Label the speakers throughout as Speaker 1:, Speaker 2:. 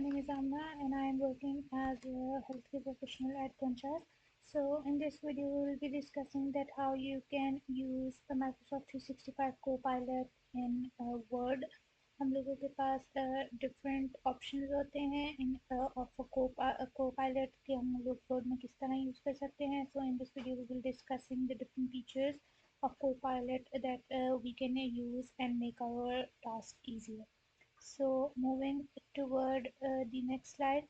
Speaker 1: name is Amna and I am working as a healthcare professional at Conchas. So in this video we will be discussing that how you can use the Microsoft 365 Copilot in Word. हम लोगों के पास different options होते हैं इन of Copilot के हम लोग word में किस तरह यूज़ कर सकते हैं. So in this video we will discussing the different features of Copilot that we can use and make our task easier. So moving toward the next slide.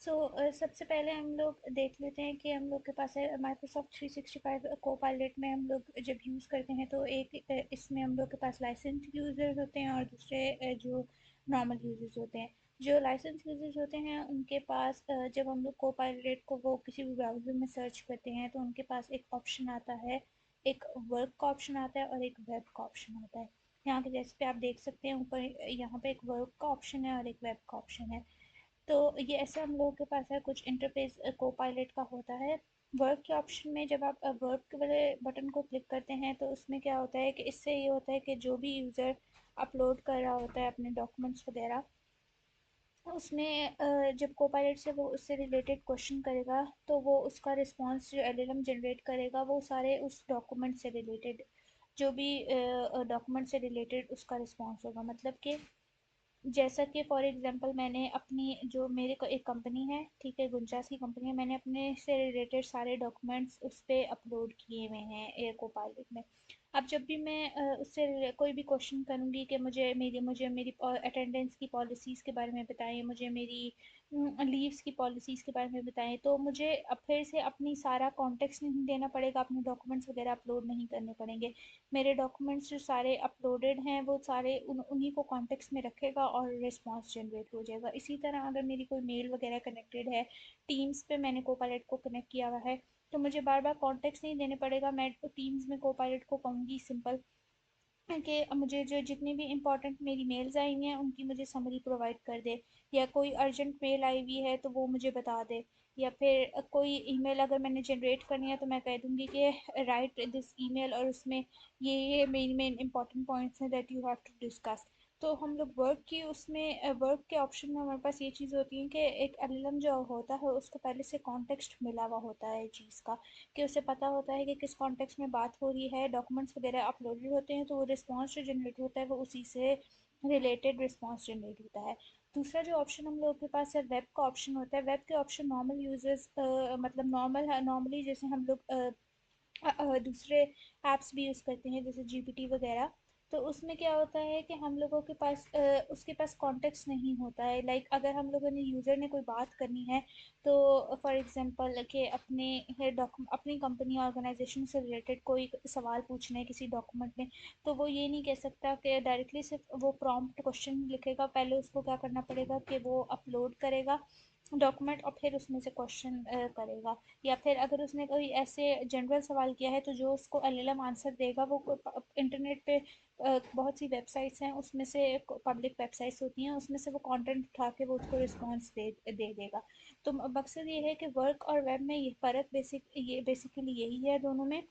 Speaker 1: So सबसे पहले हम लोग देख लेते हैं कि हम लोग के पास है Microsoft 365 Copilot में हम लोग जब यूज़ करते हैं तो एक इसमें हम लोग के पास लाइसेंस यूज़र्स होते हैं और दूसरे जो नॉर्मल यूज़र्स होते हैं. जो लाइसेंस यूज़र्स होते हैं उनके पास जब हम लोग Copilot को वो किसी भी ब्राउज़र में सर्च करते हैं तो उनके पास एक ऑप्शन आता है, एक वर्क का ऑप्शन आता है और एक वेब का ऑप्शन आता है. यहाँ के जैसे पे आप देख सकते हैं ऊपर यहाँ पे एक वर्क का ऑप्शन है और एक वेब का ऑप्शन है. तो ये ऐसे हम लोगों के पास है कुछ इंटरफेस Copilot का होता है. वर्क के ऑप्शन में जब आप वर्क के वाले बटन को क्लिक करते हैं तो उसमें क्या होता है कि इससे ये होता है कि जो भी यूज़र अपलोड कर रहा होता है अपने डॉक्यूमेंट्स वगैरह उसमें जब Copilot से वो उससे रिलेटेड क्वेश्चन करेगा तो वो उसका रिस्पांस जो LLM जनरेट करेगा वो सारे उस डॉक्यूमेंट से रिलेटेड जो भी डॉक्यूमेंट से रिलेटेड उसका रिस्पांस होगा. मतलब कि जैसा कि फॉर एग्जांपल मैंने अपनी जो मेरे को एक कंपनी है, ठीक है, गुंजास की कंपनी है, मैंने अपने से रिलेटेड सारे डॉक्यूमेंट्स उस पर अपलोड किए हुए हैं एयर Copilot में. अब जब भी मैं उससे कोई भी क्वेश्चन करूँगी कि मुझे मेरी अटेंडेंस की पॉलिसीज़ के बारे में बताएं, मुझे मेरी लीव्स की पॉलिसीज़ के बारे में बताएं, तो मुझे अब फिर से अपनी सारा कॉन्टेक्स्ट नहीं देना पड़ेगा, अपने डॉक्यूमेंट्स वगैरह अपलोड नहीं करने पड़ेंगे. मेरे डॉक्यूमेंट्स जो सारे अपलोडेड हैं वो सारे उन्हीं को कॉन्टेक्स्ट में रखेगा और रिस्पांस जनरेट हो जाएगा. इसी तरह अगर मेरी कोई मेल वगैरह कनेक्टेड है, टीम्स पे मैंने Copilot को कनेक्ट किया हुआ है, तो मुझे बार बार कॉन्टेक्स्ट नहीं देने पड़ेगा. मैं टीम्स में Copilot को कहूँगी सिंपल कि मुझे जो जितनी भी इंपॉर्टेंट मेरी मेल्स आई हुई हैं उनकी मुझे समरी प्रोवाइड कर दे, या कोई अर्जेंट मेल आई हुई है तो वो मुझे बता दे, या फिर कोई ईमेल अगर मैंने जनरेट करनी है तो मैं कह दूँगी कि राइट दिस ईमेल और उसमें ये मेन मेन इंपॉर्टेंट पॉइंट्स हैं that you have to discuss. तो हम लोग वर्क की उसमें वर्क के ऑप्शन में हमारे पास ये चीज़ होती है कि एक LLM जो होता है उसको पहले से कॉन्टेक्स्ट मिला हुआ होता है चीज़ का, कि उसे पता होता है कि किस कॉन्टेक्स्ट में बात हो रही है, डॉक्यूमेंट्स वगैरह अपलोडेड होते हैं तो वो रिस्पांस जो जनरेट होता है वो उसी से रिलेटेड रिस्पांस जनरेट होता है. दूसरा जो ऑप्शन हम लोगों के पास है वेब का ऑप्शन होता है. वेब के ऑप्शन नॉर्मल यूजर्स मतलब नॉर्मल है, नॉर्मली जैसे हम लोग दूसरे ऐप्स भी यूज़ करते हैं जैसे GPT वगैरह. तो उसमें क्या होता है कि हम लोगों के पास उसके पास कॉन्टेक्स्ट नहीं होता है. लाइक अगर हम लोगों ने यूज़र ने कोई बात करनी है तो फॉर एग्जांपल कि अपनी कंपनी ऑर्गेनाइजेशन से रिलेटेड कोई सवाल पूछना है किसी डॉक्यूमेंट में, तो वो ये नहीं कह सकता कि डायरेक्टली सिर्फ वो प्रॉम्प्ट क्वेश्चन लिखेगा. पहले उसको क्या करना पड़ेगा कि वो अपलोड करेगा डॉक्यूमेंट और फिर उसमें से क्वेश्चन करेगा. या फिर अगर उसने कोई ऐसे जनरल सवाल किया है तो जो उसको LLM आंसर देगा वो इंटरनेट पे बहुत सी वेबसाइट्स हैं उसमें से पब्लिक वेबसाइट्स होती हैं उसमें से वो कंटेंट उठा के वो उसको रिस्पांस दे देगा. तो मकसद ये है कि वर्क और वेब में ये फ़र्क बेसिकली यही है दोनों में,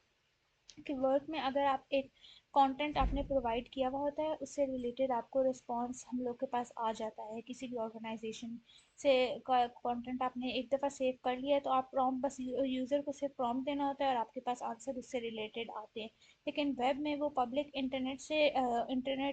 Speaker 1: कि वर्क में अगर आप एक कंटेंट आपने प्रोवाइड किया हुआ होता है उससे रिलेटेड आपको रिस्पांस हम लोग के पास आ जाता है. किसी भी ऑर्गेनाइजेशन से कंटेंट आपने एक दफ़ा सेव कर लिया है तो आप प्रॉम्प्ट बस यूज़र को सिर्फ प्रॉम्प्ट देना होता है और आपके पास आंसर उससे रिलेटेड आते हैं. लेकिन वेब में वो पब्लिक इंटरनेट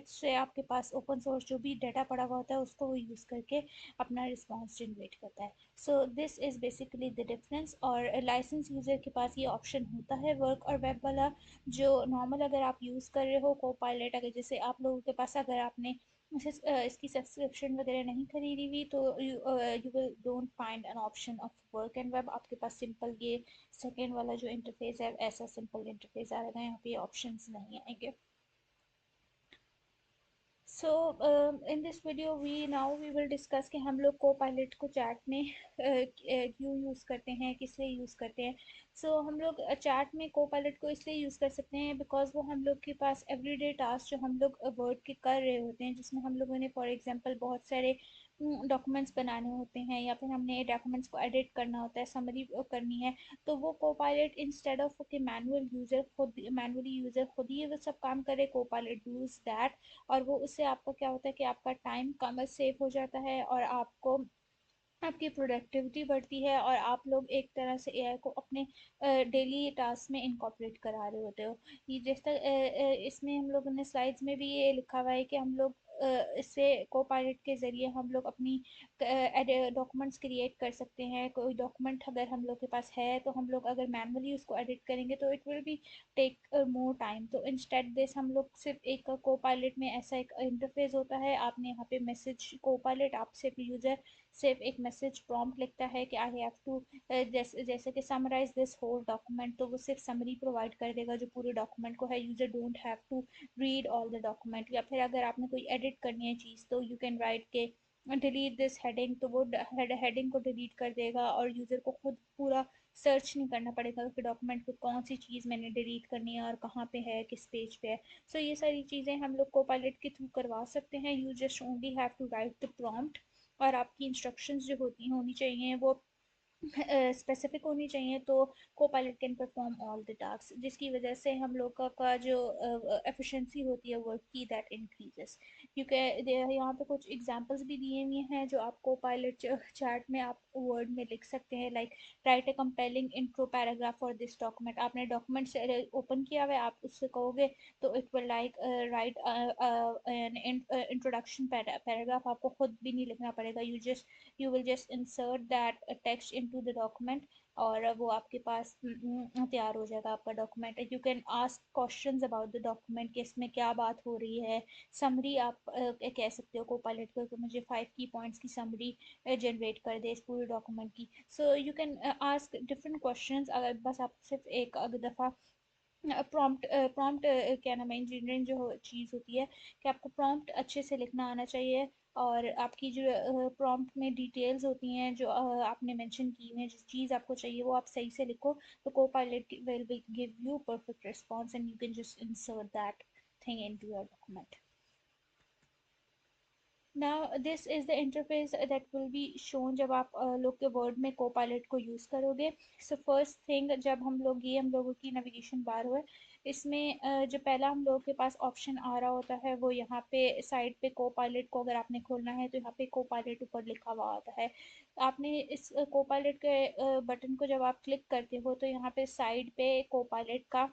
Speaker 1: से आपके पास ओपन सोर्स जो भी डाटा पड़ा हुआ होता है उसको वो यूज़ करके अपना रिस्पांस जनरेट करता है. सो this is basically the difference. और लाइसेंस यूज़र के पास ये ऑप्शन होता है वर्क और वेब वाला. जो नॉर्मल अगर आप यूज़ कर रहे हो Copilot, अगर जैसे आप लोगों के पास अगर आपने इसकी सब्सक्रिप्शन वगैरह नहीं खरीदी हुई तो you will don't find an option of work and web. आपके पास सिंपल ये सेकेंड वाला जो इंटरफेस है ऐसा सिंपल इंटरफेस आएगा, यहाँ पे ऑप्शंस नहीं आएंगे. So in this video we will discuss कि हम लोग Copilot को चैट में क्यों यूज़ करते हैं, किस लिए यूज़ करते हैं. सो हम लोग चैट में कोपायलट को इसलिए यूज़ कर सकते हैं बिकॉज वो हम लोग के पास एवरीडे टास्क जो हम लोग वर्ड के कर रहे होते हैं, जिसमें हम लोगों ने फॉर एग्जांपल बहुत सारे डॉक्यूमेंट्स बनाने होते हैं या फिर हमने डॉक्यूमेंट्स को एडिट करना होता है, समरी करनी है, तो वो कोपायलट इंस्टेड ऑफ कि मैनुअली यूजर खुद ही वो सब काम करे, कोपायलट डूज दैट। और वो उससे आपका क्या होता है कि आपका टाइम कम सेव हो जाता है और आपको आपकी प्रोडक्टिविटी बढ़ती है और आप लोग एक तरह से एआई को अपने डेली टास्क में इनकॉर्पोरेट करा रहे होते हो। ये जिस तरह इसमें हम लोगों ने स्लाइड्स में भी ये लिखा हुआ है कि हम लोग इससे कोपायलट के ज़रिए हम लोग अपनी डॉक्यूमेंट्स क्रिएट कर सकते हैं। कोई डॉक्यूमेंट अगर हम लोग के पास है तो हम लोग अगर मैनुअली उसको एडिट करेंगे तो it will be take more time. तो इंस्टेड दिस हम लोग सिर्फ एक कोपायलट में ऐसा एक इंटरफेस होता है, आपने यहाँ पे मैसेज कोपायलट, आप सिर्फ यूज़र सिर्फ एक मैसेज प्रॉम्प्ट लिखता है कि आई हैव टू जैसे कि समराइज दिस होल डॉक्यूमेंट, तो वो सिर्फ समरी प्रोवाइड कर देगा जो पूरे डॉक्यूमेंट को है। User don't have to read all the document. या फिर अगर आपने कोई एडिट करनी है चीज़ तो यू कैन राइट के डिलीट दिस हेडिंग, तो वो हेडिंग को डिलीट कर देगा और यूज़र को खुद पूरा सर्च नहीं करना पड़ेगा कि डॉक्यूमेंट को कौन सी चीज़ मैंने डिलीट करनी है और कहाँ पे है, किस पेज पे है। सो ये सारी चीज़ें हम लोग कोपायलट के थ्रू करवा सकते हैं। You just only have to write the prompt और आपकी इंस्ट्रक्शंस जो होनी चाहिए वो स्पेसिफिक होनी चाहिए, तो Copilot can perform all the task, जिसकी वजह से हम लोग का जो एफिशिएंसी होती है वर्क की दैट इंक्रीजेस। क्योंकि यहाँ पे कुछ एग्जांपल्स भी दिए हुए हैं जो आप कोपायलट चैट में आप वर्ड में लिख सकते हैं, like right a compelling intro paragraph for this document. आपने डॉक्यूमेंट ओपन किया हुआ है, आप उससे कहोगे तो it will like right an introduction paragraph, आपको खुद भी नहीं लिखना पड़ेगा, you will just insert that text into the document और वो आपके पास तैयार हो जाएगा आपका document. You can ask questions about the document कि इसमें क्या बात हो रही है। समरी आप कह सकते हो कोपायलट को कि मुझे 5 की पॉइंट्स की समरी जनरेट कर दे इस पूरे डॉक्यूमेंट की। So you can ask different questions. अगर बस आप सिर्फ एक दफ़ा प्रॉम्प्ट प्रॉम्प्ट क्या नाम है, इंजीनियरिंग जो चीज़ होती है कि आपको प्रॉम्प्ट अच्छे से लिखना आना चाहिए और आपकी जो प्रॉम्प्ट में डिटेल्स होती हैं जो आपने मेंशन की हुई हैं, जिस चीज़ आपको चाहिए वो आप सही से लिखो, तो Copilot will give you perfect response and you can just insert that thing into your document. Now this is the interface that will be shown जब आप लोग के वर्ड में कोपायलट को यूज़ करोगे। सो फर्स्ट थिंग, जब हम लोगों की नेविगेशन बार हुआ, इसमें जो पहला हम लोगों के पास ऑप्शन आ रहा होता है वो यहाँ पे साइड पे कोपायलट को अगर आपने खोलना है तो यहाँ पे कोपायलट ऊपर लिखा हुआ आता है। आपने इस कोपायलट के बटन को जब आप क्लिक करते हो तो यहाँ पे साइड पे कोपायलट का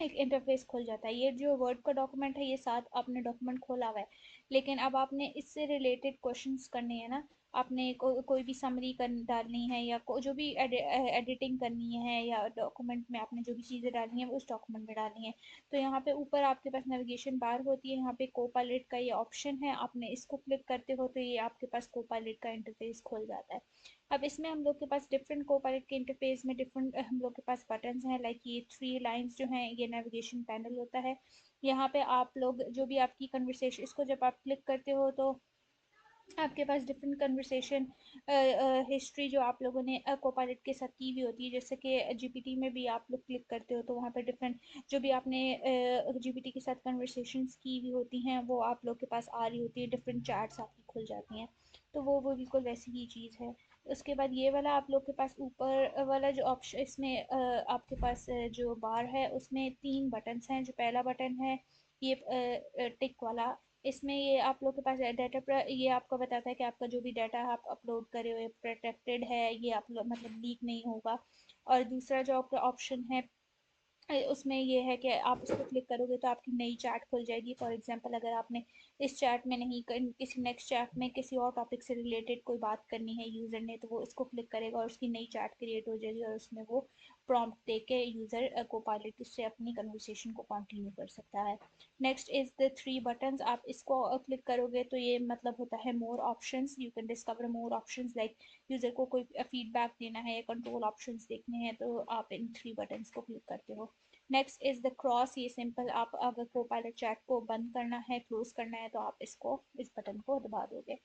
Speaker 1: एक इंटरफेस खुल जाता है। ये जो वर्ड का डॉक्यूमेंट है ये साथ आपने डॉक्यूमेंट खोला हुआ है, लेकिन अब आपने इससे रिलेटेड क्वेश्चंस करने हैं ना, आपने कोई भी समरी कर डालनी है या जो भी एडिटिंग करनी है या डॉक्यूमेंट में आपने जो भी चीज़ें डालनी है वो उस डॉक्यूमेंट में डालनी है। तो यहाँ पे ऊपर आपके पास नेविगेशन बार होती है, यहाँ पे कोपायलट का ये ऑप्शन है, आपने इसको क्लिक करते हो तो ये आपके पास कोपायलट का इंटरफेस खुल जाता है। अब इसमें हम लोग के पास डिफरेंट कोपायलट के इंटरफेस में डिफरेंट हम लोग के पास बटन्स हैं, लाइक ये 3 लाइन्स जो हैं ये नेविगेशन पैनल होता है। यहाँ पे आप लोग जो भी आपकी कन्वर्सेशन, इसको जब आप क्लिक करते हो तो आपके पास डिफरेंट कन्वर्सेशन हिस्ट्री जो आप लोगों ने कोपायलट के साथ की हुई होती है, जैसे कि जीपीटी में भी आप लोग क्लिक करते हो तो वहाँ पे डिफरेंट जो भी आपने जीपीटी के साथ कन्वर्सेशंस की हुई होती हैं वो आप लोग के पास आ रही होती है, डिफरेंट चैट्स आपकी खुल जाती हैं। तो वो बिल्कुल वैसी ही चीज़ है। उसके बाद ये वाला आप लोग के पास ऊपर वाला जो ऑप्शन इसमें आपके पास जो बार है उसमें 3 बटन्स हैं। जो पहला बटन है ये टिक वाला, इसमें ये आप लोग के पास डाटा पर ये आपको बताता है कि आपका जो भी डाटा आप अपलोड करे हुए प्रोटेक्टेड है, ये आप मतलब लीक नहीं होगा। और दूसरा जो आपका ऑप्शन है उसमें ये है कि आप उस पर क्लिक करोगे तो आपकी नई चैट खुल जाएगी। फॉर एग्जांपल अगर आपने इस चैट में नहीं किसी नेक्स्ट चैट में किसी और टॉपिक से रिलेटेड कोई बात करनी है यूज़र ने, तो वो इसको क्लिक करेगा और उसकी नई चैट क्रिएट हो जाएगी और उसमें वो प्रॉम्प्ट दे के यूज़र कोपायलट से अपनी कन्वर्सेशन को कंटिन्यू कर सकता है। नेक्स्ट इज़ द 3 बटन्स, आप इसको क्लिक करोगे तो ये मतलब होता है more options, you can discover more options, like user को कोई फीडबैक देना है या कंट्रोल ऑप्शंस देखने हैं तो आप इन 3 बटन्स को क्लिक करते हो। नेक्स्ट इज द क्रॉस, ये सिंपल, आप अगर कोपायलट चैट को बंद करना है क्लोज करना है तो आप इसको इस बटन को दबा दोगे।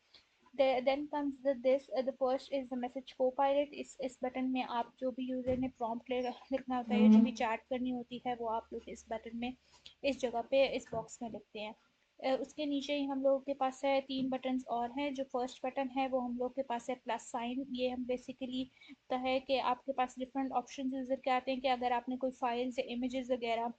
Speaker 1: Then comes the first is the message Copilot. इस बटन में आप जो भी यूजर ने प्रॉम्प्ट लिखना होता है, जो भी चैट करनी होती है, वो आप लोग इस बटन में, इस जगह पे, इस बॉक्स में लिखते हैं। उसके नीचे ही हम लोगों के पास है तीन बटन्स और हैं। जो फर्स्ट बटन है वो हम लोग के पास है प्लस साइन। ये हम बेसिकली होता है कि आपके पास डिफरेंट ऑप्शन यूज़र के आते हैं कि अगर आपने कोई फाइल्स या इमेजेस वगैरह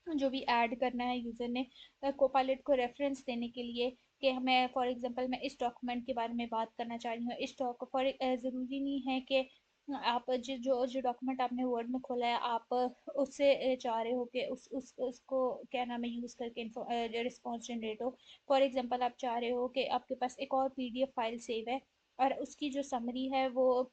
Speaker 1: जो भी ऐड करना है यूज़र ने कोपायलट को रेफरेंस देने के लिए, कि हमें फॉर एग्जांपल मैं इस डॉक्यूमेंट के बारे में बात करना चाह रही हूँ, इस डॉक फॉर ज़रूरी नहीं है कि आप जो डॉक्यूमेंट आपने वर्ड में खोला है आप उससे चाह रहे हो कि उसको क्या नाम है यूज़ करके रिस्पॉन्स जनरेट हो। फॉर एग्जांपल आप चाह रहे हो कि आपके पास एक और पीडीएफ फाइल सेव है और उसकी जो समरी है वो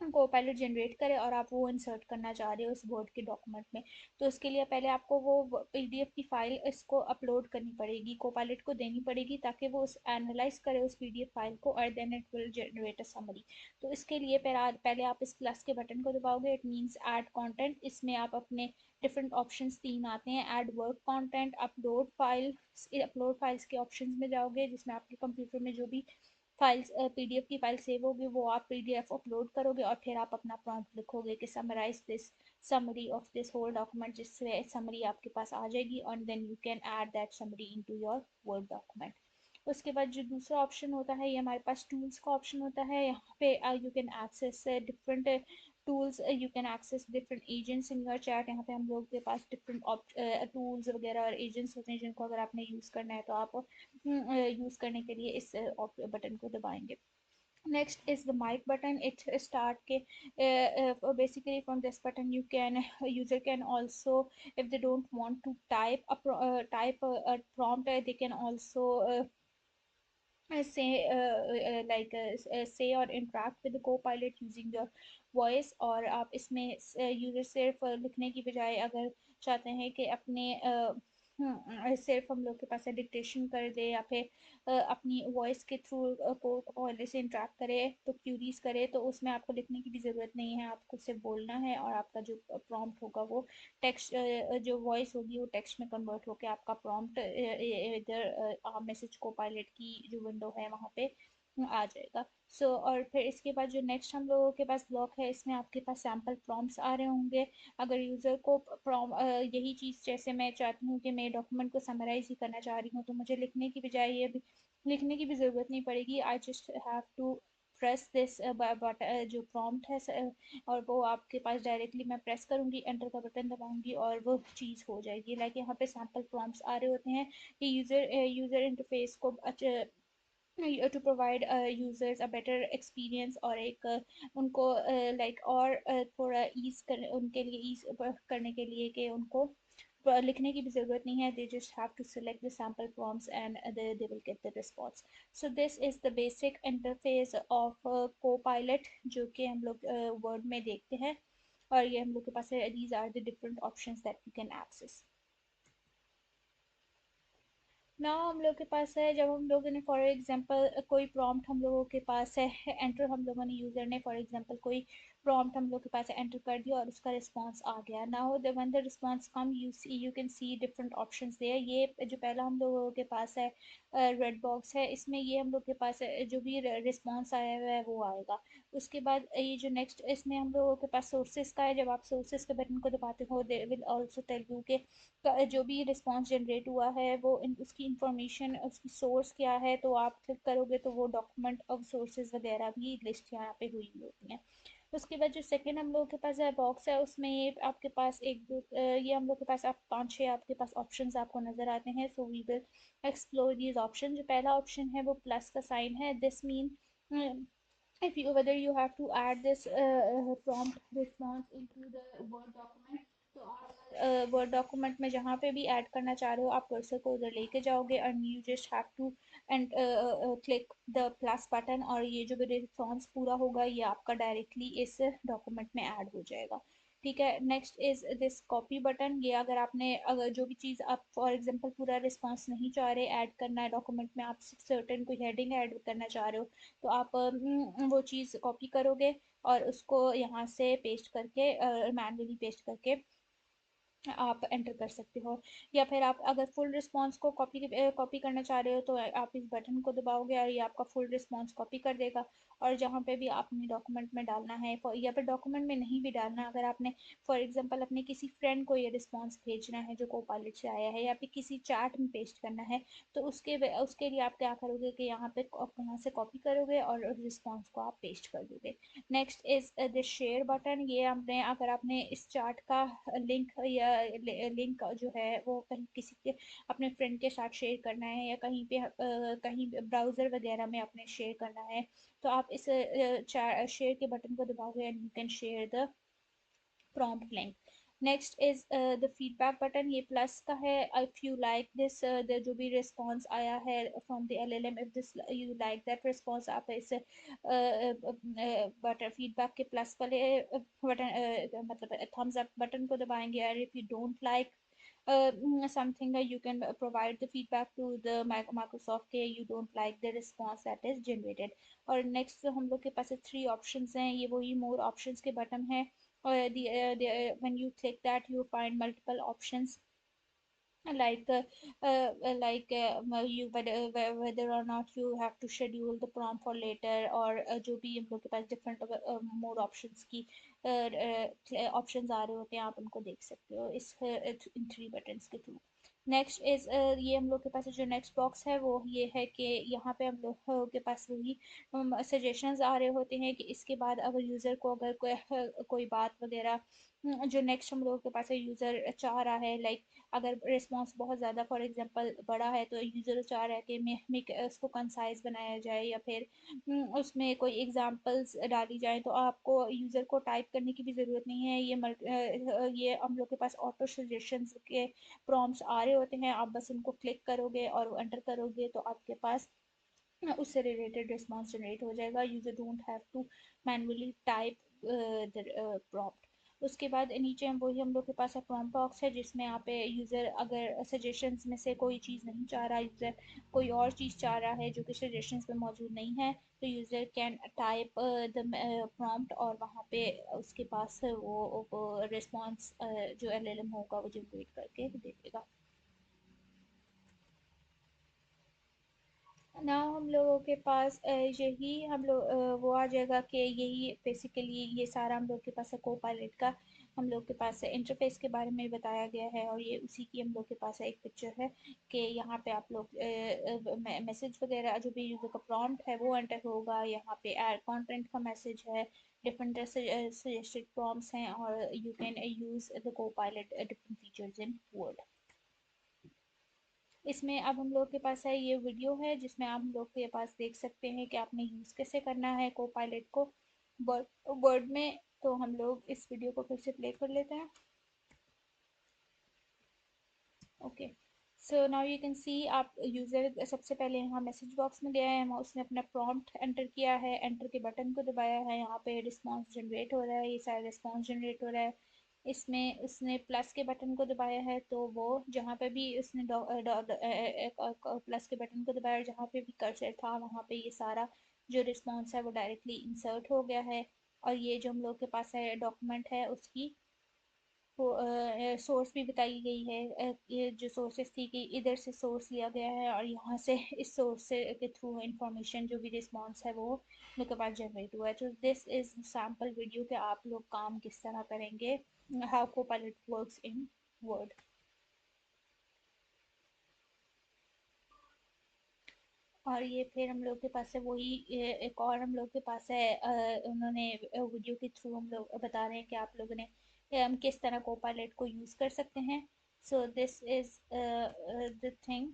Speaker 1: कोपायलट जनरेट करे और आप वो इंसर्ट करना चाह रहे हो उस वर्ड के डॉक्यूमेंट में। तो उसके लिए पहले आपको वो पीडीएफ की फाइल इसको अपलोड करनी पड़ेगी, कोपायलट को देनी पड़ेगी, ताकि वो उस एनालाइज करे उस पीडीएफ फाइल को और then it will generate a summary. तो इसके लिए पहले आप इस प्लस के बटन को दबाओगे, इट मीन्स ऐड कंटेंट। इसमें आप अपने डिफरेंट ऑप्शंस तीन आते हैं, add work content, upload files के ऑप्शंस में जाओगे, जिसमें आपके कंप्यूटर में जो भी फाइल्स पीडीएफ की फाइल सेव होगी वो आप पीडीएफ अपलोड करोगे और फिर आप अपना प्रॉम्प्ट लिखोगे कि summarize this summary of this whole document, जिससे समरी आपके पास आ जाएगी और then you can add that summary into your Word document. उसके बाद जो दूसरा ऑप्शन होता है, ये हमारे पास टूल्स का ऑप्शन होता है। यहाँ पे you can access different tools, you can access different agents in your chat. यहाँ पे हम लोग के पास डिफरेंट टूल्स वगैरह और एजेंट्स होते हैं जिनको अगर आपने यूज़ करना है तो आप यूज़ करने के लिए इस बटन को दबाएंगे। Next is the mic button. It start के basically from this button you can user can also, if they don't want to type a prompt, they can also say or interact with the co-pilot using your voice। और आप इसमें user सिर्फ लिखने की बजाय अगर चाहते हैं कि अपने सिर्फ हम लोग के पास डिक्टेशन कर दे या फिर अपनी वॉइस के थ्रू को पहले से इंटरेक्ट करे, तो क्यूरीज करे, तो उसमें आपको लिखने की भी ज़रूरत नहीं है, आपको सिर्फ बोलना है और आपका जो प्रॉम्प्ट होगा वो टेक्स्ट, जो वॉइस होगी वो टेक्स्ट में कन्वर्ट होकर आपका प्रॉम्प्ट इधर मैसेज को पायलट की जो विंडो है वहाँ पे आ जाएगा। और फिर इसके बाद जो नेक्स्ट हम लोगों के पास ब्लॉक है, इसमें आपके पास सैम्पल प्रॉम्प्ट्स आ रहे होंगे। अगर यूज़र को यही चीज़, जैसे मैं चाहती हूँ कि मैं डॉक्यूमेंट को समराइज ही करना चाह रही हूँ, तो मुझे लिखने की बजाय ये भी लिखने की भी ज़रूरत नहीं पड़ेगी। I just have to press this but जो प्रॉम्प्ट है और वो आपके पास डायरेक्टली मैं प्रेस करूँगी, एंटर का बटन दबाऊँगी और वो चीज़ हो जाएगी। लाइक यहाँ पे सैम्पल प्रॉम्प्ट्स आ रहे होते हैं कि यूज़र इंटरफेस को to provide users a better experience, और एक उनको लाइक और थोड़ा ईज कर उनके लिए ईज करने के लिए कि उनको लिखने की भी ज़रूरत नहीं है, they just have to select the sample prompts and they will get the response. So this is the basic interface of Copilot, जो कि हम लोग वर्ड में देखते हैं, और ये हम लोग के पास है, these are the different options that you can access. ना हम लोग के पास है, जब हम लोगों ने फॉर एग्जांपल कोई प्रॉम्प्ट हम लोगों के पास है एंटर, हम लोगों ने यूज़र ने फॉर एग्जांपल कोई प्रॉम्प्ट हम लोग के पास एंटर कर दिया और उसका रिस्पांस आ गया। Now the when the response come you can see different options there. ये जो पहला हम लोगों के पास है रेड बॉक्स है, इसमें ये हम लोग के पास है, जो भी रिस्पांस आया हुआ है वो आएगा। उसके बाद ये जो नेक्स्ट, इसमें हम लोगों के पास सोर्सेज का है। जब आप सोर्सेज के बटन को दबाते हो, they will also tell you के जो भी रिस्पांस जनरेट हुआ है वो उसकी इंफॉर्मेशन, उसकी सोर्स क्या है, तो आप क्लिक करोगे तो वो डॉक्यूमेंट ऑफ सोर्सेज वगैरह भी लिस्ट यहाँ पे हुई होती हैं। उसके बाद जो सेकंड हम लोग के पास है बॉक्स है, उसमें ये आपके पास एक दो ये हम लोग के पास आप पाँच छः आपके पास ऑप्शंस आपको नज़र आते हैं। So we will explore these option. जो पहला ऑप्शन है वो प्लस का साइन है, this mean if you whether you have to add this prompt response into the word document। तो आप वर्ड डॉक्यूमेंट में जहाँ पे भी ऐड करना चाह रहे हो, आप कर्सर को उधर लेके जाओगे and you just have to and click the plus button, और ये जो भी रिस्पॉन्स पूरा होगा ये आपका डायरेक्टली इस डॉक्यूमेंट में ऐड हो जाएगा। ठीक है, next is this copy button. ये अगर जो भी चीज़ आप फॉर एग्जांपल पूरा रिस्पॉन्स नहीं चाह रहे ऐड करना है डॉक्यूमेंट में, आप सर्टेन कोई हेडिंग ऐड करना चाह रहे हो, तो आप वो चीज़ कॉपी करोगे और उसको यहाँ से पेस्ट करके मैनुअली पेस्ट करके आप एंटर कर सकते हो। या फिर आप अगर फुल रिस्पॉन्स को कॉपी करना चाह रहे हो तो आप इस बटन को दबाओगे और ये आपका फुल रिस्पॉन्स कॉपी कर देगा। और जहाँ पे भी आपने डॉक्यूमेंट में डालना है, या फिर डॉक्यूमेंट में नहीं भी डालना, अगर आपने फॉर एग्जांपल अपने किसी फ्रेंड को ये रिस्पॉन्स भेजना है जो कोपायलट से आया है, या फिर किसी चैट में पेस्ट करना है, तो उसके लिए आप क्या करोगे कि यहाँ पे यहाँ से कॉपी करोगे और रिस्पॉन्स को आप पेस्ट कर दोगे। Next is the share button. ये आपने अगर आपने इस चार्ट का लिंक या लिंक जो है वो कहीं किसी के अपने फ्रेंड के साथ शेयर करना है, या कहीं पे कहीं ब्राउज़र वगैरह में अपने शेयर करना है, तो आप इस शेयर के बटन को दबाओगे and you can share the prompt link. Next is the feedback button. ये प्लस का है। इफ यू लाइक दिस, जो भी रिस्पॉन्स आया है from the LLM, if this you like that response, आप इस बटन फीडबैक के प्लस वाले बटन मतलब थम्स अप बटन को दबाएंगे। और if you don't like something, you can provide the feedback to the Microsoft के you don't like the response that is generated. और next हम लोग के पास थ्री ऑप्शंस हैं, ये वही मोर ऑप्शंस के बटन है। or when you click that you find multiple options, like you whether or not you have to schedule the prompt for later, और जो भी हम लोग के पास डिफरेंट मोर ऑप्शंस की ऑप्शंस आ रहे होते हैं, आप उनको देख सकते हो इस इन थ्री बटन्स के थ्रू। नेक्स्ट इज ये हम लोग के पास जो नेक्स्ट बॉक्स है वो ये है कि यहाँ पे हम लोग के पास वही सजेशंस आ रहे होते हैं कि इसके बाद अगर यूज़र को अगर कोई बात वगैरह जो नेक्स्ट हम लोगों के पास है यूज़र चाह रहा है, लाइक अगर रिस्पॉन्स बहुत ज़्यादा फॉर एग्जांपल बड़ा है तो यूज़र चाह रहा है कि मैं उसको कंसाइज बनाया जाए, या फिर उसमें कोई एग्जांपल्स डाली जाए, तो आपको यूज़र को टाइप करने की भी ज़रूरत नहीं है। ये हम लोग के पास ऑटो सजेशंस के प्रॉम्प्ट्स आ रहे होते हैं, आप बस उनको क्लिक करोगे और एंटर करोगे तो आपके पास उससे रिलेटेड रिस्पॉन्स जनरेट हो जाएगा। User don't have to manually type the prompt. उसके बाद नीचे हम लोग के पास है प्रॉम्प्ट बॉक्स है, जिसमें यहाँ पे यूज़र अगर सजेशंस में से कोई चीज़ नहीं चाह रहा, यूज़र कोई और चीज़ चाह रहा है जो कि सजेशंस में मौजूद नहीं है, तो user can type the prompt और वहाँ पे उसके पास वो रिस्पॉन्स जो एलएलएम होगा वो जनरेट करके दे देगा। ना हम लोगों के पास यही हम लोग वो आ जाएगा कि यही बेसिकली ये सारा हम लोग के पास है को पायलट का हम लोग के पास इंटरफेस के बारे में बताया गया है, और ये उसी की हम लोग के पास है एक पिक्चर है कि यहाँ पे आप लोग मैसेज वगैरह जो भी यूज़र का प्रॉम्प्ट है वो एंटर होगा, यहाँ पे एड कंटेंट का मैसेज है, डिफरेंट सजेस्टेड प्रॉम्प्ट्स हैं, और यू कैन यूज़ द को pilot different features in word. इसमें अब हम लोग के पास है ये वीडियो है जिसमें आप हम लोग के पास देख सकते हैं कि आपने यूज़ कैसे करना है को पायलट को वर्ड में। तो हम लोग इस वीडियो को फिर से प्ले कर लेते हैं। Okay, so now you can सी आप यूज़र सबसे पहले यहाँ मैसेज बॉक्स में गया है, वहाँ उसने अपना प्रॉम्प्ट एंटर किया है, एंटर के बटन को दबाया है, यहाँ पे रिस्पॉन्स जनरेट हो रहा है, ये सारा रिस्पॉन्स जनरेट हो रहा है। इसमें उसने प्लस के बटन को दबाया है, तो वो जहाँ पे भी उसने प्लस के बटन को दबाया, जहाँ पे भी कर्सर था वहाँ पे ये सारा जो रिस्पॉन्स है वो डायरेक्टली इंसर्ट हो गया है। और ये जो हम लोग के पास है डॉक्यूमेंट है उसकी सोर्स भी बताई गई है, ये जो सोर्सेस थी कि इधर से सोर्स लिया गया है और यहाँ से इस सोर्स से के थ्रू इंफॉर्मेशन जो भी रिस्पॉन्स है वो लोग के पास जनरेट हुआ है। तो दिस इज सैम्पल वीडियो के आप लोग काम किस तरह करेंगे, how Copilot works in word. और ये फिर हम लोग के पास है वही एक और हम लोग के पास है उन्होंने वीडियो के थ्रू हम लोग बता रहे हैं कि आप लोगों ने हम किस तरह कोपायलट को यूज़ कर सकते हैं। So this is the thing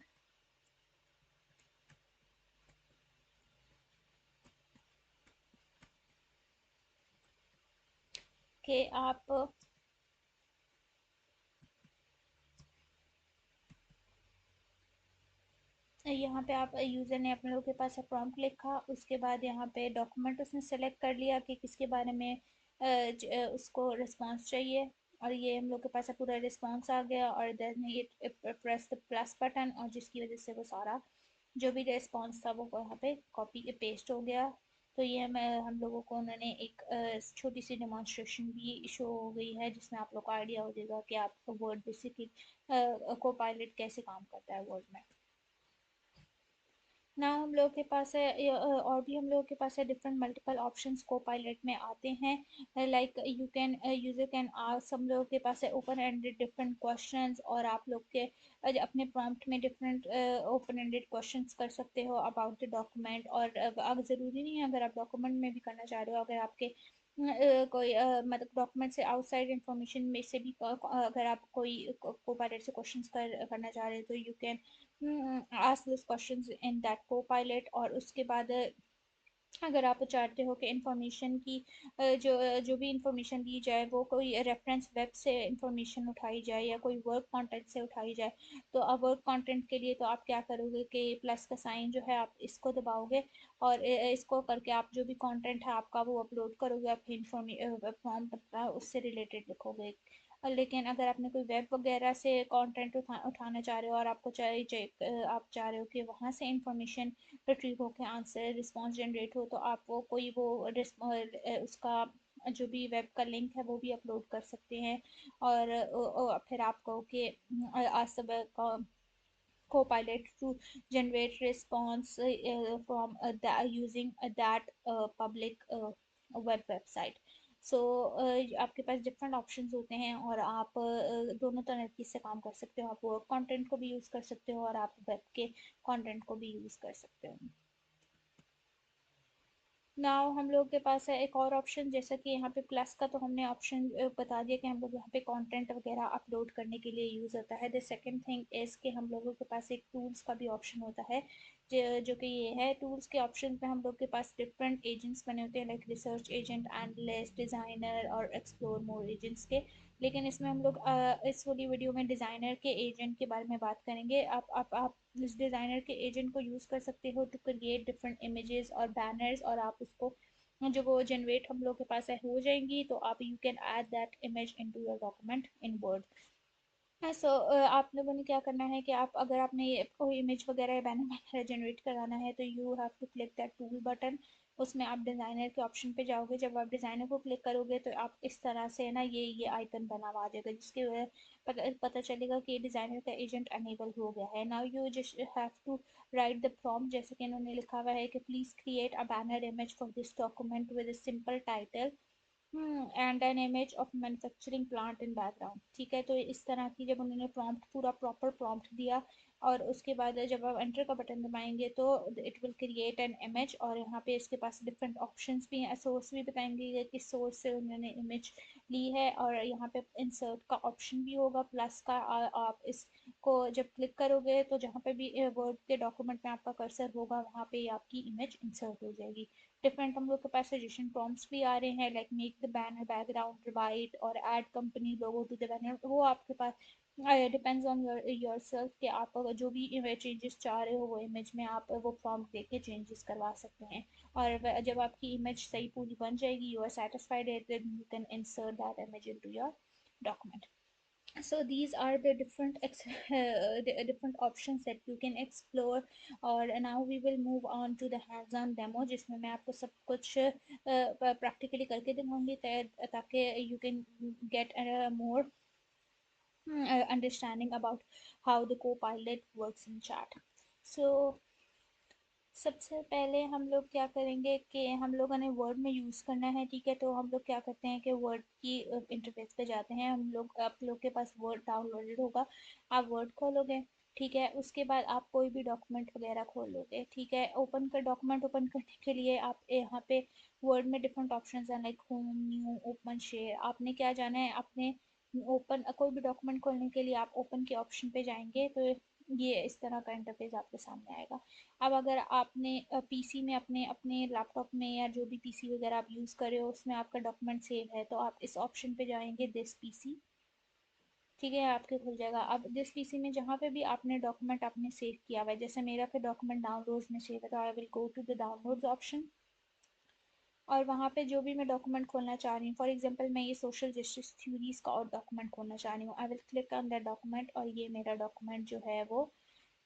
Speaker 1: कि आप यहाँ पे आप यूज़र ने अपने लोग के पास प्रॉम्प्ट लिखा, उसके बाद यहाँ पे डॉक्यूमेंट उसने सेलेक्ट कर लिया कि किसके बारे में उसको रिस्पांस चाहिए, और ये हम लोग के पास पूरा रिस्पांस आ गया, और देन ये प्रेस द प्लस बटन, और जिसकी वजह से वो सारा जो भी रिस्पांस था वो वहाँ पे कॉपी पेस्ट हो गया। तो ये हम लोगों को उन्होंने एक छोटी सी डेमोन्स्ट्रेशन भी शो हो गई है, जिसमें आप लोग को आइडिया हो जाएगा कि आप वर्ड बेसिकली को पायलट कैसे काम करता है वर्ड में। ना हम लोग के पास है और भी हम लोग के पास है डिफरेंट मल्टीपल ऑप्शंस को पायलट में आते हैं, like you can user can ask, हम लोग के पास है ओपन एंडेड डिफरेंट क्वेश्चंस, और आप लोग के अपने प्रॉम्प्ट में डिफरेंट ओपन एंडेड क्वेश्चंस कर सकते हो अबाउट द डॉक्यूमेंट। और अब ज़रूरी नहीं है, अगर आप डॉक्यूमेंट में भी करना चाह रहे हो, अगर आपके कोई मतलब डॉक्यूमेंट से आउटसाइड इंफॉर्मेशन में से भी अगर आप कोई को पायलट से क्वेश्चंस करना चाह रहे हो, तो you can ask these questions in that co-pilot। और उसके बाद अगर आप चाहते हो कि इंफॉर्मेशन की जो भी इंफॉर्मेशन दी जाए वो कोई रेफरेंस वेब से इंफॉर्मेशन उठाई जाए या कोई वर्क कंटेंट से उठाई जाए, तो अब वर्क कंटेंट के लिए तो आप क्या करोगे कि प्लस का साइन जो है आप इसको दबाओगे, और इसको करके आप जो भी कंटेंट है आपका वो अपलोड करोगे, आपकी फॉर्म उससे रिलेटेड लिखोगे। लेकिन अगर आपने कोई वेब वगैरह से कंटेंट उठाना चाह रहे हो और आपको आप चाह रहे हो कि वहाँ से इंफॉर्मेशन रिट्रीव होकर आंसर रिस्पॉन्स जनरेट हो, तो आप वो कोई वो उसका जो भी वेब का लिंक है वो भी अपलोड कर सकते हैं। और फिर आप कहो कि आज सब co-pilot to generate response from using that public website। सो आपके पास डिफरेंट ऑप्शंस होते हैं, और आप दोनों तरीके से काम कर सकते हो, आप वर्क कंटेंट को भी यूज़ कर सकते हो और आप वेब के कंटेंट को भी यूज़ कर सकते हो। नाउ हम लोग के पास है एक और ऑप्शन, जैसा कि यहाँ पे प्लस का तो हमने ऑप्शन बता दिया कि हम लोग यहाँ पे कंटेंट वगैरह अपलोड करने के लिए यूज़ होता है। द सेकंड थिंग इज़ कि हम लोगों के पास एक टूल्स का भी ऑप्शन होता है, जो कि ये है टूल्स के ऑप्शन पे हम लोग के पास डिफरेंट एजेंट्स बने होते हैं, like research agent, analyst, designer और एक्सप्लोर मोर एजेंट्स के। लेकिन इसमें हम लोग इस वाली वीडियो में डिज़ाइनर के एजेंट के बारे में बात करेंगे। आप इस डिज़ाइनर के एजेंट को यूज़ कर सकते हो टू क्रिएट डिफरेंट इमेजेस और बैनर्स, और आप उसको जो वो जनरेट हम लोग के पास है हो जाएंगी, तो आप you can add that image into your document in word. हाँ, सो आप लोगों ने क्या करना है कि आप अगर आपने ये कोई इमेज वगैरह या बैनर वगैरह जनरेट कराना है, तो you have to click that tool button. उसमें आप डिज़ाइनर के ऑप्शन पे जाओगे, जब आप डिज़ाइनर को क्लिक करोगे तो आप इस तरह से ना ये आइकन बना हुआ आ जाएगा, जिसके वजह पता चलेगा कि डिज़ाइनर का एजेंट अनेबल हो गया है। Now you just have to write the prompt, जैसे कि इन्होंने लिखा हुआ है कि please create a banner image for this document with a simple title and an image of manufacturing plant in background. ठीक है, तो इस तरह की जब उन्होंने प्रॉम्प्ट पूरा प्रॉपर प्रॉम्प्ट दिया, और उसके बाद जब आप एंटर का बटन दबाएंगे तो it will create an image. और यहाँ पे इसके पास डिफरेंट ऑप्शंस भी हैं, सोर्स भी बताएंगे कि किस सोर्स से उन्होंने इमेज ली है, और यहाँ पे इंसर्ट का ऑप्शन भी होगा प्लस का। आप इसको जब क्लिक करोगे तो जहाँ पे भी वर्ड के डॉक्यूमेंट में आपका कर्सर होगा वहाँ पे आपकी इमेज इंसर्ट हो जाएगी। डिफरेंट हम लोग के पास सजेशन प्रॉम्प्ट्स भी आ रहे हैं, like make the banner background white और add company logo to the banner. वो आपके पास डिपेंड्स ऑन योरसेल्फ कि आप अगर जो भी चेंजेस चाह रहे हो वो इमेज में आप वो प्रॉम्प्ट देके चेंजेस करवा सकते हैं। और जब आपकी इमेज सही पूरी बन जाएगी, you are satisfied, then you can insert that image into your document. So these are the different options that you can explore। और now we will move on to the hands-on demo, जिसमें मैं आपको सब कुछ practically करके दिखाऊंगी, ताकि you can get a more understanding about how the co-pilot works in chat। So सबसे पहले हम लोग क्या करेंगे कि हम लोगों ने वर्ड में यूज़ करना है, ठीक है। तो हम लोग क्या करते हैं कि वर्ड की इंटरफेस पे जाते हैं, हम लोग आप लोग के पास वर्ड डाउनलोडेड होगा, आप वर्ड खोलोगे, ठीक है। उसके बाद आप कोई भी डॉक्यूमेंट वगैरह खोल लोगे, ठीक है। डॉक्यूमेंट ओपन करने के लिए आप यहाँ पे वर्ड में डिफरेंट ऑप्शन हैं, like home, new, open, share. आपने क्या जाना है, अपने ओपन कोई भी डॉक्यूमेंट खोलने के लिए आप ओपन के ऑप्शन पे जाएंगे, तो ये इस तरह का इंटरफेस आपके सामने आएगा। अब अगर आपने पीसी में अपने अपने लैपटॉप में या जो भी पीसी वगैरह आप यूज़ कर रहे हो उसमें आपका डॉक्यूमेंट सेव है, तो आप इस ऑप्शन पे जाएंगे, दिस पीसी, ठीक है, आपके खुल जाएगा। अब दिस पीसी में जहाँ पे भी आपने डॉक्यूमेंट आपने सेव किया हुआ है, जैसे मेरा फिर डॉक्यूमेंट डाउनलोड्स में सेव है, तो I will go to the downloads option, और वहाँ पे जो भी मैं डॉक्यूमेंट खोलना चाह रही हूँ, फॉर एग्जांपल मैं ये सोशल जस्टिस थ्योरीज का और डॉक्यूमेंट खोलना चाह रही हूँ, I will click on that document, और ये मेरा डॉक्यूमेंट जो है वो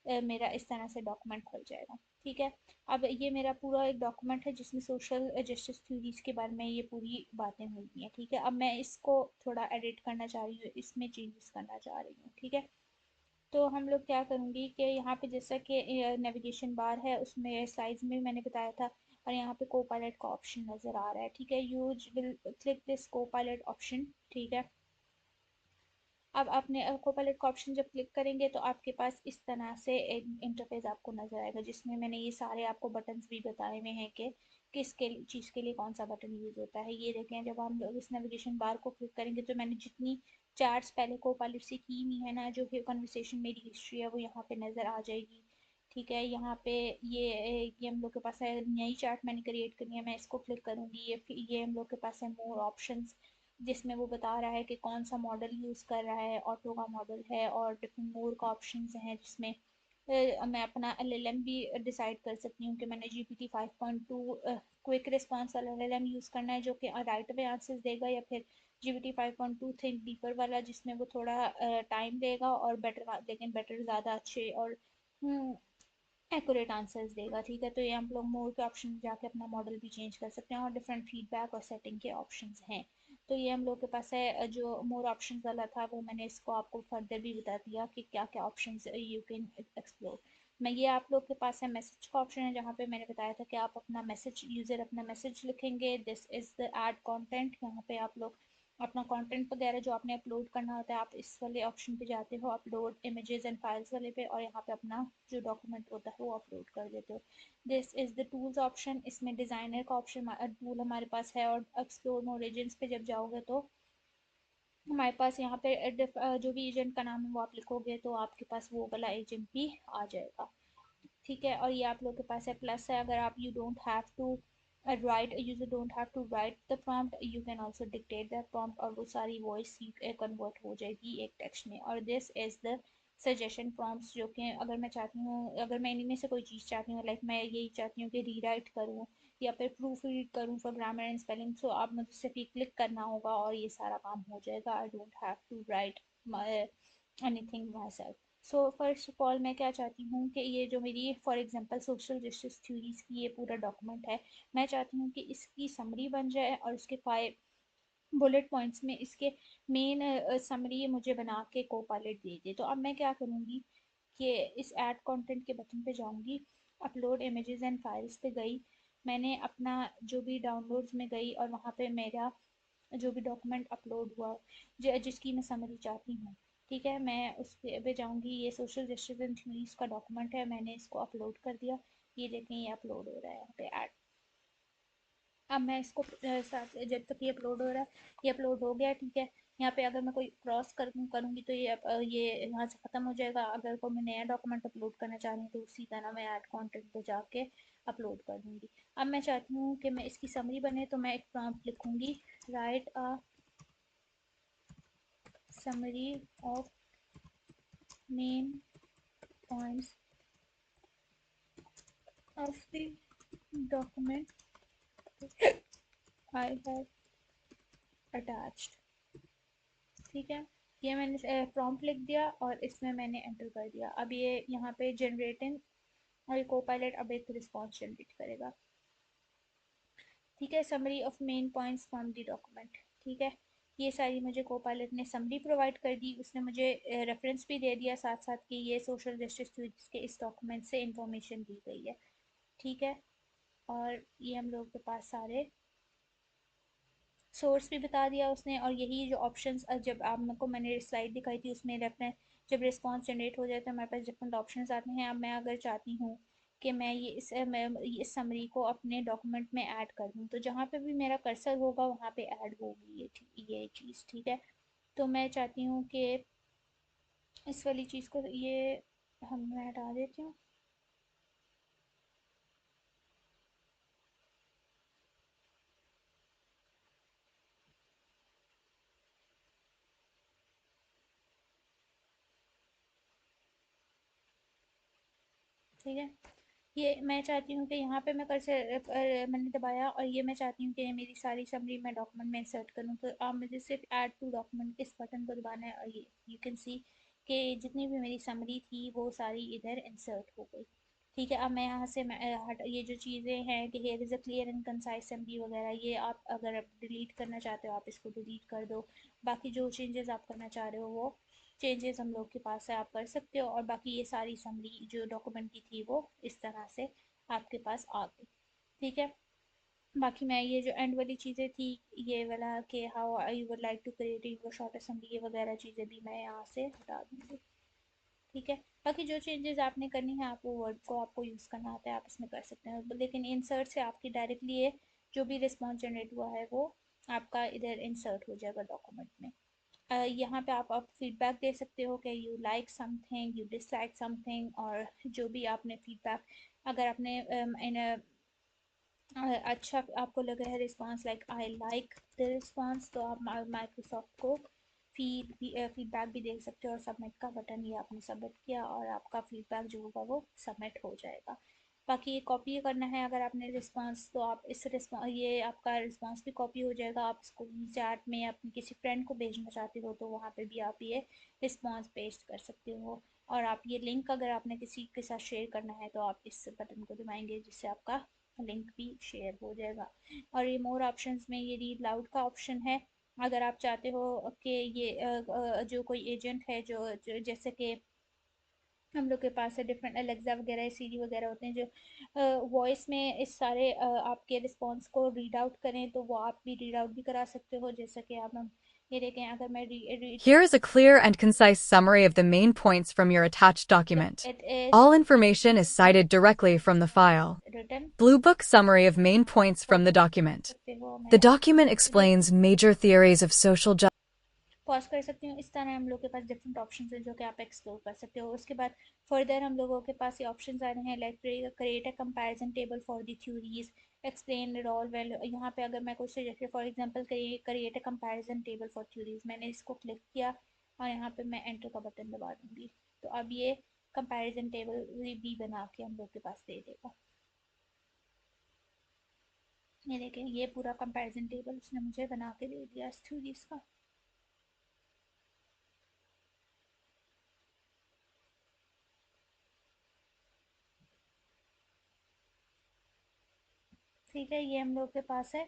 Speaker 1: मेरा इस तरह से डॉक्यूमेंट खुल जाएगा। ठीक है। अब ये मेरा पूरा एक डॉक्यूमेंट है जिसमें सोशल जस्टिस थ्योरीज के बारे में ये पूरी बातें हुई हैं। ठीक है, अब मैं इसको थोड़ा एडिट करना चाह रही हूँ, इसमें चेंजेस करना चाह रही हूँ। ठीक है, तो हम लोग क्या करूँगी कि यहाँ पे जैसा कि नेविगेशन बार है उसमें स्लाइड्स में भी मैंने बताया था, और यहाँ पे को पायलट का ऑप्शन नज़र आ रहा है। ठीक है, यू विल क्लिक दिस को पायलट ऑप्शन। ठीक है, अब आपने कोपायलट का ऑप्शन जब क्लिक करेंगे तो आपके पास इस तरह से इंटरफेस आपको नजर आएगा, जिसमें मैंने ये सारे आपको बटन्स भी बताए हुए हैं कि किस चीज़ के लिए कौन सा बटन यूज़ होता है। ये देखें, जब हम लोग इस नेविगेशन बार को क्लिक करेंगे तो मैंने जितनी चार्ट्स पहले कोपायलट से की हुई है ना, जो कि कन्वर्सेशन मेरी हिस्ट्री है, वो यहाँ पे नज़र आ जाएगी। ठीक है, यहाँ पे ये हम लोग के पास है, नई चार्ट मैंने क्रिएट करनी है, मैं इसको क्लिक करूँगी। ये हम लोग के पास है मोर ऑप्शंस, जिसमें वो बता रहा है कि कौन सा मॉडल यूज़ कर रहा है, ऑटो का मॉडल है, और डिफरेंट मोड का ऑप्शंस हैं, जिसमें मैं अपना एलएलएम भी डिसाइड कर सकती हूँ कि मैंने जीपीटी 5.2 क्विक रिस्पॉन्स वाला एलएलएम यूज़ करना है जो कि राइट में आंसर्स देगा, या फिर जीपीटी 5.2 थिंक डीपर वाला जिसमें वो थोड़ा टाइम लेगा और बेटर, लेकिन बेटर ज़्यादा अच्छे और एक्यूरेट आंसर्स देगा। ठीक है, तो ये हम लोग मोर के ऑप्शन में जाके अपना मॉडल भी चेंज कर सकते हैं, और डिफरेंट फीडबैक और सेटिंग के ऑप्शंस हैं। तो ये हम लोग के पास है, जो मोर ऑप्शन वाला था वो मैंने इसको आपको फर्दर भी बता दिया कि क्या क्या ऑप्शन यू कैन एक्सप्लोर। मैं ये आप लोग के पास है मैसेज का ऑप्शन है, जहाँ पे मैंने बताया था कि आप अपना मैसेज, यूज़र अपना मैसेज लिखेंगे, this is the add content. यहाँ पे आप लोग अपना कंटेंट वगैरह जो आपने अपलोड करना होता है, आप इस वाले ऑप्शन पे जाते हो, अपलोड इमेजेस एंड फाइल्स वाले पे, और यहाँ पे अपना जो डॉक्यूमेंट होता है वो अपलोड कर देते हो। This is the tools option, इसमें डिज़ाइनर का ऑप्शन टूल हमारे पास है, और एक्सप्लोर मोर एजेंट्स पे जब जाओगे तो हमारे पास यहाँ पे जो भी एजेंट का नाम है वो आप लिखोगे तो आपके पास वो वाला एजेंट भी आ जाएगा। ठीक है, और ये आप लोग के पास है प्लस है, अगर आप you don't have to write, user don't have to write the prompt, you can also dictate that prompt, और वो सारी वॉइस कन्वर्ट हो जाएगी एक टेक्स्ट में। और this is the suggestion prompts, जो कि अगर मैं चाहती हूँ, अगर मैं इनमें से कोई चीज़ चाहती हूँ, लाइक मैं यही चाहती हूँ कि रीराइट करूँ या फिर प्रूफ रीड करूँ फॉर ग्रामर एंड स्पेलिंग, सो आप मुझे सिर्फ ये क्लिक करना होगा और ये सारा काम हो जाएगा। I don't have to write anything myself. So first of all मैं क्या चाहती हूँ कि ये जो मेरी for example social justice theories की ये पूरा डॉक्यूमेंट है, मैं चाहती हूँ कि इसकी समरी बन जाए, और उसके 5 बुलेट पॉइंट्स में इसके मेन समरी मुझे बना के को पायलट दे दे। तो अब मैं क्या करूँगी कि इस ऐड कंटेंट के बटन पे जाऊँगी, अपलोड इमेजेस एंड फाइल्स पे गई, मैंने अपना जो भी डाउनलोड्स में गई और वहाँ पे मेरा जो भी डॉक्यूमेंट अपलोड हुआ जिसकी मैं समरी चाहती हूँ। ठीक है, मैं उस पे जाऊँगी, ये सोशल जस्टिस एंड थ्योरीज का डॉक्यूमेंट है, मैंने इसको अपलोड कर दिया। ये देखें, ये अपलोड हो रहा है यहाँ पे ऐड। अब मैं इसको साथ जब तक ये अपलोड हो रहा है, ये अपलोड हो गया। ठीक है, यहाँ पे अगर मैं कोई क्रॉस करूँगी तो ये यहाँ से ख़त्म हो जाएगा। अगर कोई मैं नया डॉक्यूमेंट अपलोड करना चाह रही हूँ तो उसी तरह मैं ऐड कंटेंट पे जाके अपलोड कर दूँगी। अब मैं चाहती हूँ कि मैं इसकी समरी बने, तो मैं एक प्रॉम्प्ट लिखूँगी, right a summary of main points of the document I have attached। ठीक है, ये मैंने प्रॉम्प्ट लिख दिया और इसमें मैंने एंटर कर दिया। अब ये यहाँ पे जनरेटिंग, और ये कोपायलट अब एक रिस्पॉन्स जनरेट करेगा। ठीक है, summary of main points from the document. ठीक है, ये सारी मुझे कोपायलट ने समरी प्रोवाइड कर दी, उसने मुझे रेफरेंस भी दे दिया साथ साथ कि ये सोशल जस्टिस थ्योरीज के इस डॉक्यूमेंट से इंफॉर्मेशन दी गई है। ठीक है, और ये हम लोग के पास सारे सोर्स भी बता दिया उसने, और यही जो ऑप्शंस जब आपको मैंने स्लाइड दिखाई थी उसमें रेफरेंस, जब रिस्पॉन्स जनरेट हो जाए तो हमारे पास डिफरेंट ऑप्शंस आते हैं। अब मैं अगर चाहती हूँ कि मैं मैं इस समरी को अपने डॉक्यूमेंट में ऐड कर दूँ, तो जहाँ पे भी मेरा कर्सर होगा वहाँ पे ऐड होगी ये चीज़। ठीक है, तो मैं चाहती हूँ कि इस वाली चीज़ को ये मैं हटा देती हूँ। ठीक है, ये मैं चाहती हूँ कि यहाँ पे मैं मैंने दबाया, और ये मैं चाहती हूँ कि मेरी सारी समरी मैं डॉक्यूमेंट में इंसर्ट करूँ, तो आप मुझे सिर्फ ऐड टू डॉक्यूमेंट इस बटन को दबाना है, और ये यू कैन सी कि जितनी भी मेरी समरी थी वो सारी इधर इंसर्ट हो गई। ठीक है, अब मैं यहाँ से ये जो चीज़ें हैं कि here is a clear and concise summary वगैरह, ये आप अगर आप डिलीट करना चाहते हो आप इसको डिलीट कर दो। बाकी जो चेंजेस आप करना चाह रहे हो वो चेंजेस हम लोग के पास है, आप कर सकते हो। और बाकी ये सारी समरी जो डॉक्यूमेंट की थी वो इस तरह से आपके पास आ गई। ठीक है, बाकी मैं ये जो एंड वाली चीज़ें थी, ये वाला कि how I would like to create your short assembly, ये वगैरह चीज़ें भी मैं यहाँ से हटा दूँगी। ठीक है, बाकी जो चेंजेस आपने करनी है, आप वो वर्ड को आपको यूज़ करना आता है, आप इसमें कर सकते हैं, लेकिन इंसर्ट से आपकी डायरेक्टली ये जो भी रिस्पॉन्स जनरेट हुआ है वो आपका इधर इंसर्ट हो जाएगा डॉक्यूमेंट में। यहाँ पे आप फीडबैक दे सकते हो कि you like something, you dislike something, और जो भी आपने फीडबैक, अगर आपने इन अच्छा आपको लगा है response, like I like the response, तो आप माइक्रोसॉफ्ट को फीडबैक भी दे सकते हो, और सबमिट का बटन ये आपने सबमिट किया और आपका फीडबैक जो होगा वो सबमिट हो जाएगा। बाकी ये कॉपी करना है अगर आपने रिस्पांस, तो आप इस रिस्पांस, ये आपका रिस्पांस भी कॉपी हो जाएगा। आप इसको चैट में अपने किसी फ्रेंड को भेजना चाहते हो तो वहाँ पे भी आप ये रिस्पांस पेस्ट कर सकते हो। और आप ये लिंक अगर आपने किसी के साथ शेयर करना है तो आप इस बटन को दबाएंगे जिससे आपका लिंक भी शेयर हो जाएगा। और ये मोर ऑप्शंस में ये रीड लाउड का ऑप्शन है। अगर आप चाहते हो कि ये जो कोई एजेंट है जो जैसे कि हम लोग के पास है डिफरेंट अलेक्सा वगैरह सीरी वगैरह होते हैं जो वॉइस में इस सारे आपके रिस्पॉन्स को रीड आउट करें, तो वो आप भी रीड आउट भी करा सकते हो। जैसे कि आप हम ये देखें, अगर मैं read,
Speaker 2: Here is a clear and concise summary of the main points from your attached document.
Speaker 1: It is
Speaker 2: All information is cited directly from the file.
Speaker 1: Written,
Speaker 2: Blue Book Summary of Main Points from the Document.
Speaker 1: सकते हो,
Speaker 2: The
Speaker 1: मैं
Speaker 2: document explains major theories of social justice.
Speaker 1: Pause कर सकती हूँ। इस तरह हम लोग के पास डिफरेंट ऑप्शन है जो कि आप एक्सप्लोर कर सकते हो। उसके बाद फर्दर हम लोगों के पास ये ऑप्शन आ रहे हैं, like create a comparison table for the theories, explain it all well. यहाँ पे अगर मैं कुछ suggest, for example create a comparison table for theories, मैंने इसको क्लिक किया और यहाँ पे मैं एंटर का बटन दबा दूंगी, तो अब ये कंपैरिजन टेबल भी बना के हम लोग के पास दे देगा। ये देखें, ये पूरा कंपैरिजन टेबल उसने मुझे बना के दे दिया थ्योरीज का। ठीक है, ये हम लोग के पास है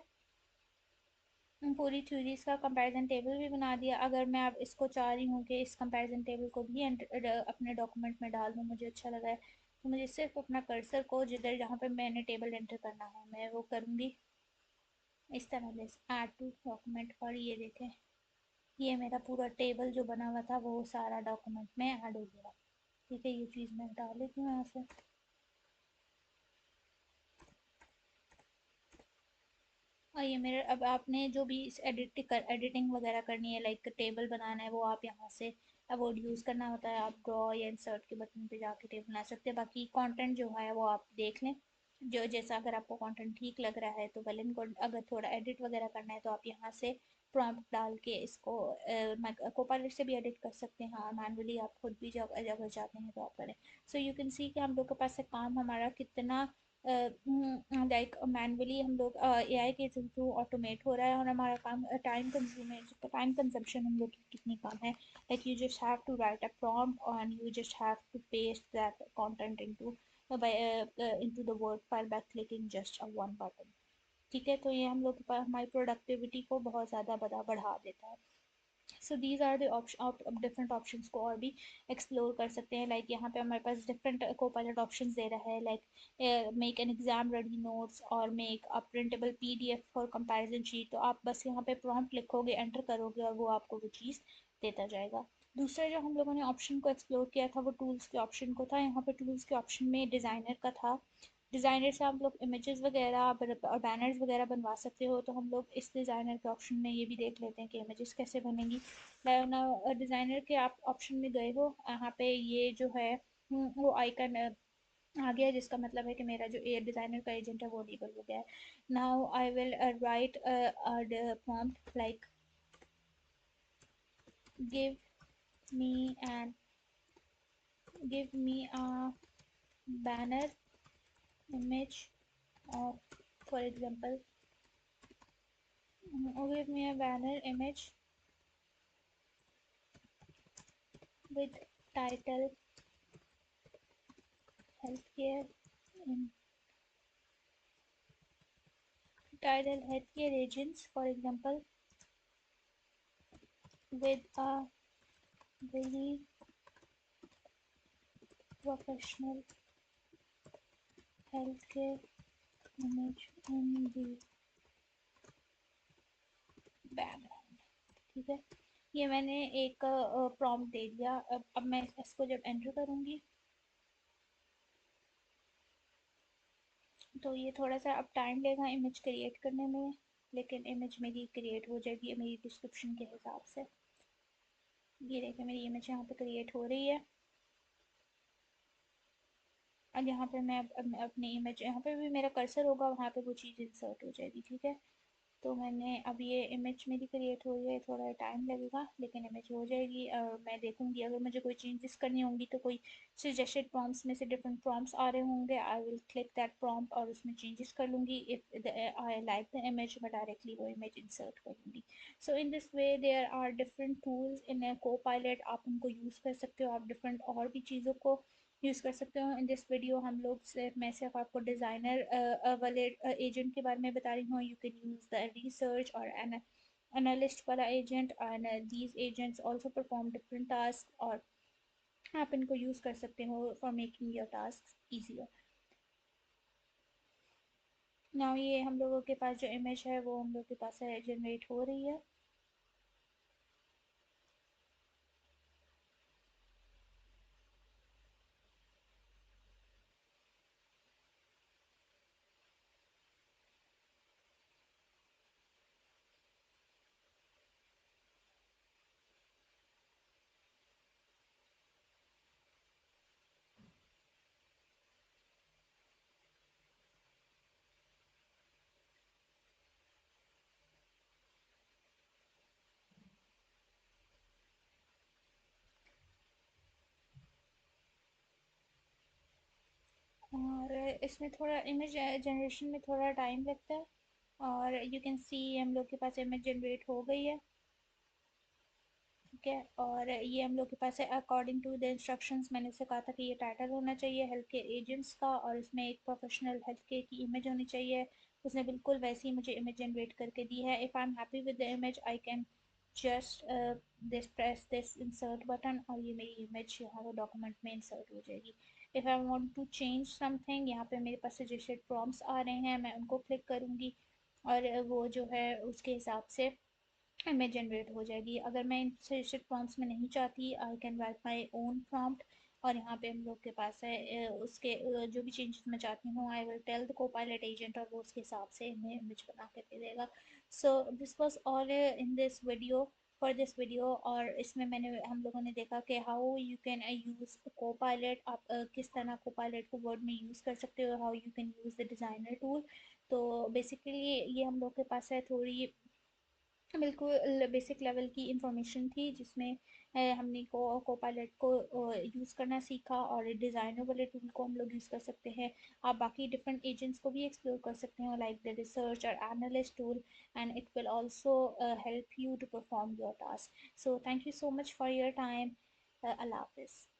Speaker 1: पूरी थ्योरीज का कंपैरिजन टेबल भी बना दिया। अगर मैं अब इसको चाह रही हूँ कि इस कंपैरिजन टेबल को भी अपने डॉक्यूमेंट में डाल दूँ, मुझे अच्छा लगा है, तो मुझे सिर्फ अपना कर्सर को जिधर जहाँ पे मैंने टेबल एंटर करना है मैं वो करूँगी, इस तरह से ऐड टू डॉक्यूमेंट, और ये देखें, ये मेरा पूरा टेबल जो बना हुआ था वो सारा डॉक्यूमेंट में ऐड हो गया। ठीक है, ये चीज़ मैं हटा लेती हूँ यहाँ से। और ये मेरे, अब आपने जो भी इस एडिटिंग वगैरह करनी है, लाइक टेबल बनाना है, वो आप यहाँ से वर्ड यूज़ करना होता है, आप ड्रॉ या इंसर्ट के बटन पे जाके टेबल बना सकते हैं। बाकी कंटेंट जो है वो आप देख लें, जो जैसा अगर आपको कंटेंट ठीक लग रहा है तो वेल एंड गुड। अगर थोड़ा एडिट वगैरह करना है तो आप यहाँ से प्रॉम्प्ट डाल के इसको कोपायलट से भी एडिट कर सकते हैं, मैनुअली आप खुद भी जब अगर चाहते हैं तो आप करें। सो यू कैन सी कि हम लोग के पास से काम हमारा कितना लाइक मैनुअली हम लोग एआई के थ्रू ऑटोमेट हो रहा है, और हमारा काम टाइम कंजम्पशन हम लोग की कितनी कम है। Like you just have to write a prompt and you just have to paste that content into the word file by clicking just a one button. ठीक है, तो ये हम लोग के पास हमारी प्रोडक्टिविटी को बहुत ज़्यादा बढ़ा देता है। So these are the option, different options को और भी एक्सप्लोर कर सकते हैं। लाइक यहाँ पे हमारे पास डिफरेंट कोपायलट ऑप्शंस दे रहा है, like make an exam ready notes और make a printable PDF for comparison sheet. तो आप बस यहाँ पे प्रॉम्प्ट लिखोगे, एंटर करोगे और वो आपको वो चीज़ देता जाएगा। दूसरा जो हम लोगों ने ऑप्शन को एक्सप्लोर किया था वो टूल्स के ऑप्शन को था। यहाँ पे टूल्स के ऑप्शन में डिज़ाइनर का था। डिज़ाइनर से आप लोग इमेजेस वगैरह और बैनर्स वगैरह बनवा सकते हो, तो हम लोग इस डिज़ाइनर के ऑप्शन में ये भी देख लेते हैं कि इमेजेस कैसे बनेंगी। डिज़ाइनर के आप ऑप्शन में गए हो, यहाँ पे ये जो है वो आइकन आ गया, जिसका मतलब है कि मेरा जो एयर डिज़ाइनर का एजेंट है वो अनेबल हो गया है। Now I will write prompt like give me and give me a banner image of, for example, give me a banner image with title healthcare in tidal healthcare agents, for example, with a very professional healthcare image in the background। ठीक है, ये मैंने एक prompt दे दिया। अब मैं इसको जब एंटर करूंगी तो ये थोड़ा सा अब टाइम लेगा इमेज क्रिएट करने में, लेकिन इमेज मेरी क्रिएट हो जाएगी मेरी डिस्क्रिप्शन के हिसाब से। ये देखिए मेरी इमेज यहाँ पे क्रिएट हो रही है। और यहाँ पे मैं अपनी इमेज, यहाँ पे भी मेरा कर्सर होगा, वहाँ पे वो चीज़ इंसर्ट हो जाएगी। ठीक है, तो मैंने अब ये इमेज मेरी क्रिएट हो गई है, थोड़ा टाइम लगेगा लेकिन इमेज हो जाएगी। और मैं देखूंगी अगर मुझे कोई चेंजेस करनी होंगी तो कोई सजेस्टेड प्रॉम्प्ट्स में से डिफरेंट प्रॉम्प्ट्स आ रहे होंगे, I will click that prompt और उसमें चेंजेस कर लूँगी। If I like the image मैं डायरेक्टली वो इमेज इंसर्ट कर लूँगी। So in this way there are different tools in Copilot, आप उनको यूज़ कर सकते हो, आप डिफरेंट और भी चीज़ों को यूज़ कर सकते हो। इन दिस वीडियो हम लोग सिर्फ आपको डिज़ाइनर वाले एजेंट के बारे में बता रही हूँ। You can use the research और एनालिस्ट वाला agent, and these agents also perform different task, और आप इनको यूज़ कर सकते हो for making your task easier. Now ये हम लोगों के पास जो इमेज है वो हम लोग के पास है जनरेट हो रही है। और इसमें थोड़ा इमेज जनरेशन में थोड़ा टाइम लगता है, और यू कैन सी हम लोग के पास इमेज जनरेट हो गई है। ठीक है, और ये हम लोग के पास है अकॉर्डिंग टू द इंस्ट्रक्शंस। मैंने उसे कहा था कि ये टाइटल होना चाहिए हेल्थ केयर एजेंट्स का, और इसमें एक प्रोफेशनल हेल्थ केयर की इमेज होनी चाहिए। उसने बिल्कुल वैसी ही मुझे इमेज जनरेट करके दी है। If I am happy with the image I can just this press this insert button, और ये मेरी इमेज यहाँ वो डॉक्यूमेंट में इंसर्ट हो जाएगी। If I want to change something, यहाँ पे मेरे पास सजेस्टेड प्रॉम्प्ट्स आ रहे हैं, मैं उनको क्लिक करूँगी और वो जो है उसके हिसाब से इमेज जनरेट हो जाएगी। अगर मैं इन सजेस्टेड प्रॉम्प्ट्स में नहीं चाहती, I can write my own prompt, और यहाँ पे हम लोग के पास है उसके जो भी चेंजेस मैं चाहती हूँ I will tell the Copilot agent, और वो उसके हिसाब से इन्हें इमेज बना के दे देगा। So this was all in this video, for this video. और इसमें मैंने हम लोगों ने देखा कि how you can use Copilot, आप किस तरह कोपायलट को वर्ड में यूज़ कर सकते हो, how you can use the designer tool. तो बेसिकली ये हम लोग के पास है थोड़ी बिल्कुल बेसिक लेवल की इंफॉर्मेशन थी, जिसमें हमने कोपायलट को यूज़ करना सीखा, और डिज़ाइनर वाले टूल को हम लोग यूज़ कर सकते हैं। आप बाकी डिफरेंट एजेंट्स को भी एक्सप्लोर कर सकते हैं लाइक द रिसर्च और analyst tool, and it will also help you to perform your task. So thank you so much for your time. अल्लाह हाफिज़।